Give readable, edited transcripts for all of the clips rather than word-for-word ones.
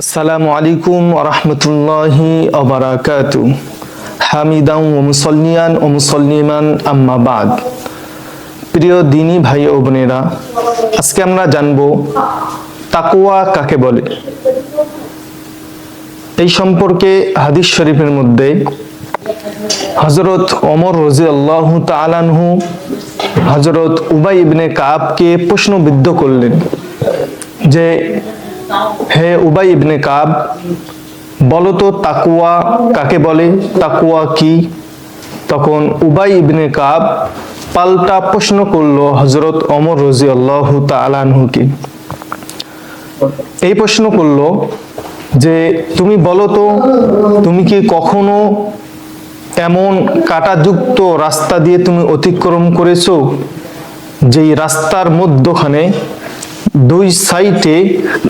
আসসালামু আলাইকুম ওয়া রাহমাতুল্লাহি ওয়া বারাকাতুহু। হামিদান ওয়া মুসাল্লিয়ান ওয়া মুসাল্লিমান আম্মা বাদ। প্রিয় দ্বীনী ভাই ও বোনেরা, আজকে আমরা জানব তাকওয়া কাকে বলে। এই সম্পর্কে হাদিস শরীফের মধ্যে হযরত ওমর রাদিয়াল্লাহু তাআলা আনহু হযরত উবাই ইবনে কাবকে প্রশ্নবিদ্ধ করলেন যে, হে উবাই ইবনে কাব, বলো তো তাকওয়া কাকে বলে, তাকওয়া কি? তখন উবাই ইবনে কাব পাল্টা প্রশ্ন করলো হযরত ওমর রাদিয়াল্লাহু তাআলা আনহুকে। এই প্রশ্ন করলো যে, তুমি বলো তো, তুমি কি কখনো এমন কাঁটাযুক্ত রাস্তা দিয়ে তুমি অতিক্রম করেছো যেই রাস্তার মধ্যখানে দুই সাইডে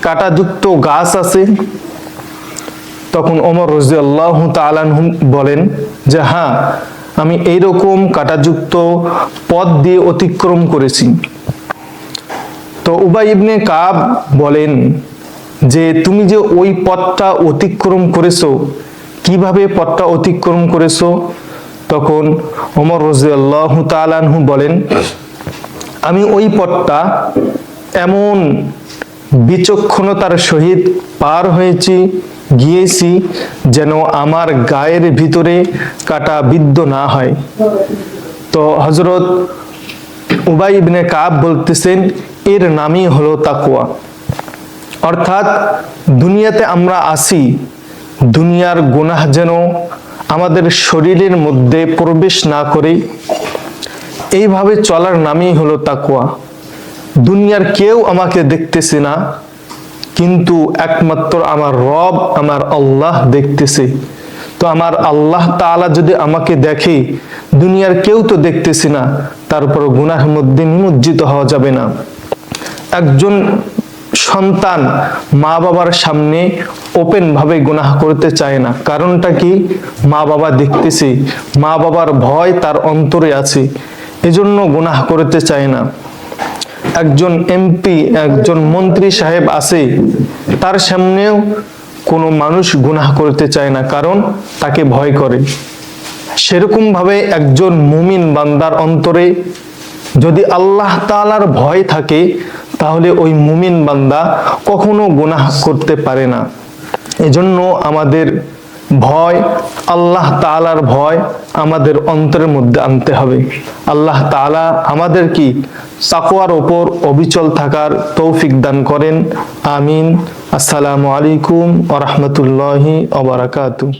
কাঁটাযুক্ত গাছ আছে? তখন ওমর রাদিয়াল্লাহু তাআলা আনহু বলেন যে, হ্যাঁ, আমি এইরকম কাঁটাযুক্ত পথ দিয়ে অতিক্রম করেছি। তো উবাই ইবনে কাব বলেন যে, তুমি যে ওই পথটা অতিক্রম করেছো, কিভাবে পথটা অতিক্রম করেছো? তখন ওমর রাদিয়াল্লাহু তাআলা আনহু বলেন, আমি ওই পথটা এমন বিচক্ষণতার সহিত পার হয়েছি, গিয়েছি, যেন আমার গায়ের ভিতরে কাঁটা বিদ্ধ না হয়। তো হযরত উবাই ইবনে কাব বলতেছেন, এর নামই হলো তাকওয়া। অর্থাৎ দুনিয়াতে আমরা আসি, দুনিয়ার গুনাহ যেন আমাদের শরীরের মধ্যে প্রবেশ না করে, এইভাবে চলার নামই হলো তাকওয়া। দুনিয়ার কেউ আমাকে দেখতেছে না, কিন্তু একমাত্র আমার রব, আমার আল্লাহ দেখতেছে। তো আমার আল্লাহ তাআলা যদি আমাকে দেখে, দুনিয়ার কেউ তো দেখতেছে না, তারপর গুনাহের মধ্যে নিমজ্জিত হওয়া যাবে না। একজন সন্তান মা বাবার সামনে ওপেন ভাবে গুনাহ করতে চায় না। কারণটা কি? মা বাবা দেখতেছে, মা বাবার ভয় তার অন্তরে আছে, এজন্য গুনাহ করতে চায় না। একজন এমপি, একজন মন্ত্রী সাহেব আছে, তার সামনেও কোনো মানুষ গুনাহ করতে চায় না, কারণ তাকে ভয় করে। সেরকম ভাবে একজন মুমিন বান্দার অন্তরে যদি আল্লাহ তাআলার ভয় থাকে, তাহলে ওই মুমিন বান্দা কখনো গুনাহ করতে পারে না। এজন্য আমাদের ভয়, আল্লাহ তাআলার ভয় আমাদের অন্তরের মধ্যে আনতে হবে। আল্লাহ তাআলা আমাদের কি তাকওয়ার উপর অবিচল থাকার তৌফিক দান করেন। আমিন। আসসালামু আলাইকুম ওয়া রাহমাতুল্লাহি ওয়া বারাকাতুহু।